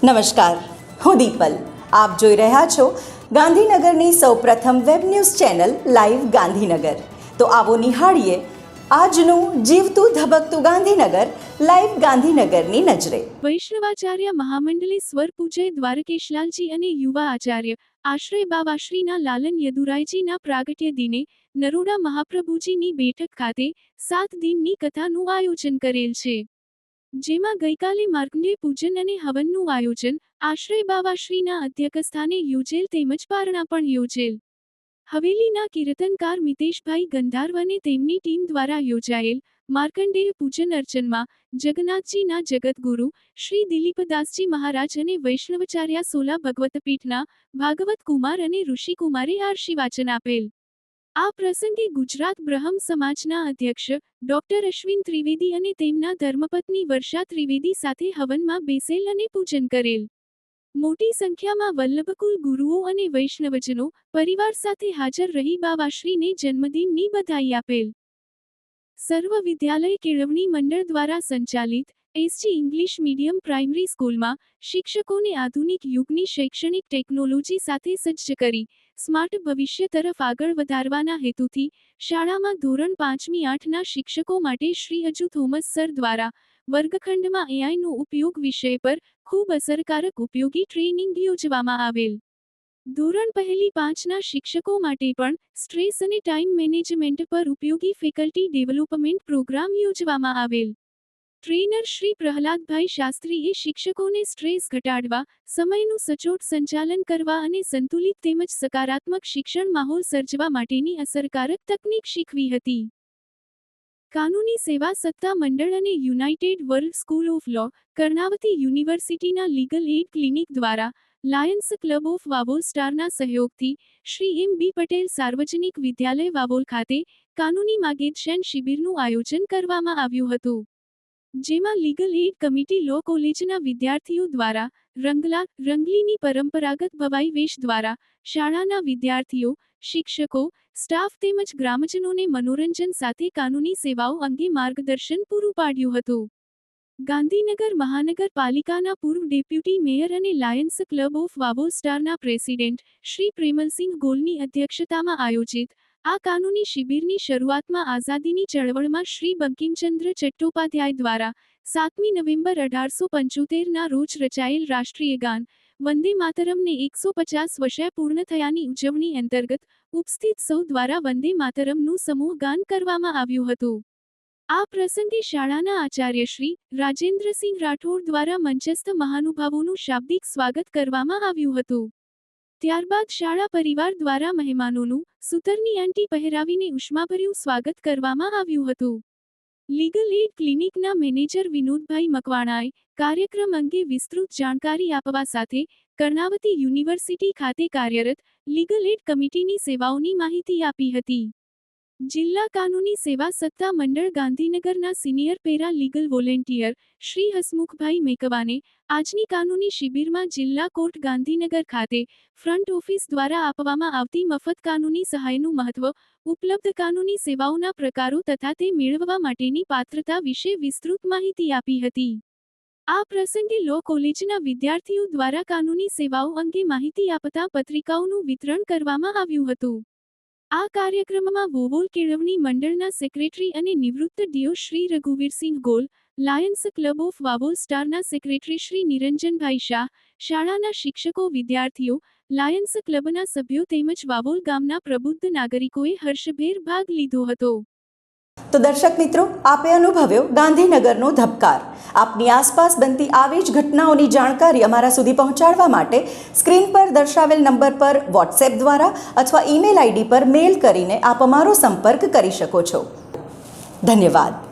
નમસ્કાર, હું દીપલ. આપ જોઈ રહ્યા છો ગાંધીનગરની સૌપ્રથમ web news channel live Gandhinagar. તો આવો નિહાળીએ આજનું જીવતું ધબકતું ગાંધીનગર લાઈવ ગાંધીનગરની નજરે. વૈષ્ણવાચાર્ય મહામંડલેશ્વર પૂજ્ય દ્વારકેશલાલજી અને યુવા આચાર્ય આશ્રય બાવાશ્રીના લાલન યદુરાયજીના પ્રાગટ્ય દિને નરોડા મહાપ્રભુજીની બેઠક ખાતે 7 દિનની કથાનું આયોજન કરેલ છે. જેમાં ગઈકાલે માર્કંડેય પૂજન અને હવનનું આયોજન આશ્રય બાવાશ્રીના અધ્યક્ષસ્થાને યોજેલ તેમજ પારણા પણ યોજેલ. હવેલીના કીર્તનકાર મિતેશભાઈ ગંધારવ અને તેમની ટીમ દ્વારા યોજાયેલ માર્કંડેય પૂજન અર્ચનમાં જગન્નાથજીના જગતગુરુ શ્રી દિલીપદાસજી મહારાજ અને વૈષ્ણવાચાર્ય સોલા ભગવતપીઠના ભાગવત કુમાર અને ઋષિકુમારે આશીર્વાચન આપેલ. આ પ્રસંગે ગુજરાત બ્રહ્મ સમાજના અધ્યક્ષ ડોક્ટર અશ્વિન ત્રિવેદી અને તેમના ધર્મપત્ની વર્ષા ત્રિવેદી સાથે હવનમાં બેસેલ અને પૂજન કરેલ. મોટી સંખ્યામાં વલ્લભકુલ ગુરુઓ અને વૈષ્ણવજનો પરિવાર સાથે હાજર રહી બાવાશ્રીને જન્મદિનની બધાઈ આપેલ. સર્વ વિદ્યાલય કેળવણી મંડળ દ્વારા સંચાલિત એસજી ઇંગ્લિશ મીડિયમ પ્રાઇમરી સ્કૂલમાં શિક્ષકોને આધુનિક યુગની શૈક્ષણિક ટેકનોલોજી સાથે સજ્જ કરી સ્માર્ટ ભવિષ્ય તરફ આગળ વધારવાના હેતુથી શાળામાં ધોરણ 5મી 8ના શિક્ષકો માટે શ્રી અજુ થોમસ સર દ્વારા વર્ગખંડમાં એઆઈનો ઉપયોગ વિષય પર ખૂબ અસરકારક ઉપયોગી ટ્રેનિંગ યોજવામાં આવેલ. ધોરણ 1-5ના શિક્ષકો માટે પણ સ્ટ્રેસ અને ટાઈમ મેનેજમેન્ટ પર ઉપયોગી ફેકલ્ટી ડેવલપમેન્ટ પ્રોગ્રામ યોજવામાં આવેલ. ટ્રેનર શ્રી પ્રહલાદભાઈ શાસ્ત્રીએ શિક્ષકોને સ્ટ્રેસ ઘટાડવા, સમયનું સચોટ સંચાલન કરવા અને સંતુલિત તેમજ સકારાત્મક શિક્ષણ માહોલ સર્જવા માટેની અસરકારક તકનીક શીખવી હતી. કાનૂની સેવા સત્તા મંડળ અને યુનાઇટેડ વર્લ્ડ સ્કૂલ ઓફ લો, કર્ણાવતી યુનિવર્સિટીના લીગલ એડ ક્લિનિક દ્વારા લાયન્સ ક્લબ ઓફ વાવોલ સ્ટારના સહયોગથી શ્રી એમ બી પટેલ સાર્વજનિક વિદ્યાલય વાવોલ ખાતે કાનૂની માર્ગદર્શન શિબિરનું આયોજન કરવામાં આવ્યું હતું. જેમાં લીગલ એડ કમિટી લો કોલેજના વિદ્યાર્થીઓ દ્વારા રંગલા રંગલીની પરંપરાગત ભવાઈ વેશ દ્વારા શાળાના વિદ્યાર્થીઓ, શિક્ષકો, સ્ટાફ તેમજ ગ્રામજનોને મનોરંજન સાથે કાનૂની સેવાઓ અંગે માર્ગદર્શન પૂરું પાડ્યું હતું. ગાંધીનગર મહાનગરપાલિકાના પૂર્વ ડેપ્યુટી મેયર અને લાયન્સ ક્લબ ઓફ વાવોલ સ્ટારના પ્રેસિડેન્ટ શ્રી પ્રેમલસિંહ ગોલની અધ્યક્ષતામાં આયોજિત આ કાનૂની શિબિરની શરૂઆતમાં આઝાદીની ચળવળમાં શ્રી બંકિમચંદ્ર ચટ્ટોપાધ્યાય દ્વારા 7મી નવેમ્બર 1875ના રોજ રચાયેલ રાષ્ટ્રીય ગાન વંદે માતરમને 150 વર્ષ પૂર્ણ થયાની ઉજવણી અંતર્ગત ઉપસ્થિત સૌ દ્વારા વંદે માતરમનું સમૂહ ગાન કરવામાં આવ્યું હતું. આ પ્રસંગે શાળાના આચાર્ય શ્રી રાજેન્દ્રસિંહ રાઠોડ દ્વારા મંચસ્થ મહાનુભાવોનું શાબ્દિક સ્વાગત કરવામાં આવ્યું હતું. ત્યારબાદ શાળા પરિવાર દ્વારા મહેમાનોનું સૂતરની આંટી પહેરાવીને ઉષ્માભર્યું સ્વાગત કરવામાં આવ્યું હતું. લીગલ એડ ક્લિનિકના મેનેજર વિનોદભાઈ મકવાણાએ કાર્યક્રમ અંગે વિસ્તૃત જાણકારી આપવા સાથે કર્ણાવતી યુનિવર્સિટી ખાતે કાર્યરત લીગલ એડ કમિટીની સેવાઓની માહિતી આપી હતી. જિલ્લા કાનૂની સેવા સત્તા મંડળ ગાંધીનગરના senior paralegal volunteer Shri Hasmukhbhai મેકવાને આજની કાનૂની શિબિરમાં જિલ્લા કોર્ટ ગાંધીનગર ખાતે ફ્રન્ટ ઓફિસ દ્વારા આપવામાં આવતી મફત કાનૂની સહાયનું મહત્વ, ઉપલબ્ધ કાનૂની સેવાઓના પ્રકારો તથા તે મેળવવા માટેની પાત્રતા વિશે વિસ્તૃત માહિતી આપી હતી. આ પ્રસંગે લો કોલેજના વિદ્યાર્થીઓ દ્વારા કાનૂની સેવાઓ અંગે માહિતી આપતા પત્રિકાઓનું વિતરણ કરવામાં આવ્યું હતું. આ કાર્યક્રમમાં વોવોલ કેળવણી મંડળના સેક્રેટરી અને નિવૃત્ત DO Shri Raghuvirsinh Gol, Lions Club of Vavol સ્ટારના સેક્રેટરી શ્રી નિરંજનભાઈ શાહ, શાળાના શિક્ષકો, વિદ્યાર્થીઓ, લાયન્સ ક્લબના સભ્યો તેમજ વાવોલ ગામના પ્રબુદ્ધ નાગરિકોએ હર્ષભેર ભાગ લીધો હતો. તો દર્શક મિત્રો, આપે અનુભવ્યો ગાંધીનગરનો ધબકાર. આપની આસપાસ બનતી આવી જ ઘટનાઓની જાણકારી અમારા સુધી પહોંચાડવા માટે સ્ક્રીન પર દર્શાવેલ નંબર પર વોટ્સએપ દ્વારા અથવા ઈમેલ આઈડી પર મેલ કરીને આપ અમારો સંપર્ક કરી શકો છો. ધન્યવાદ.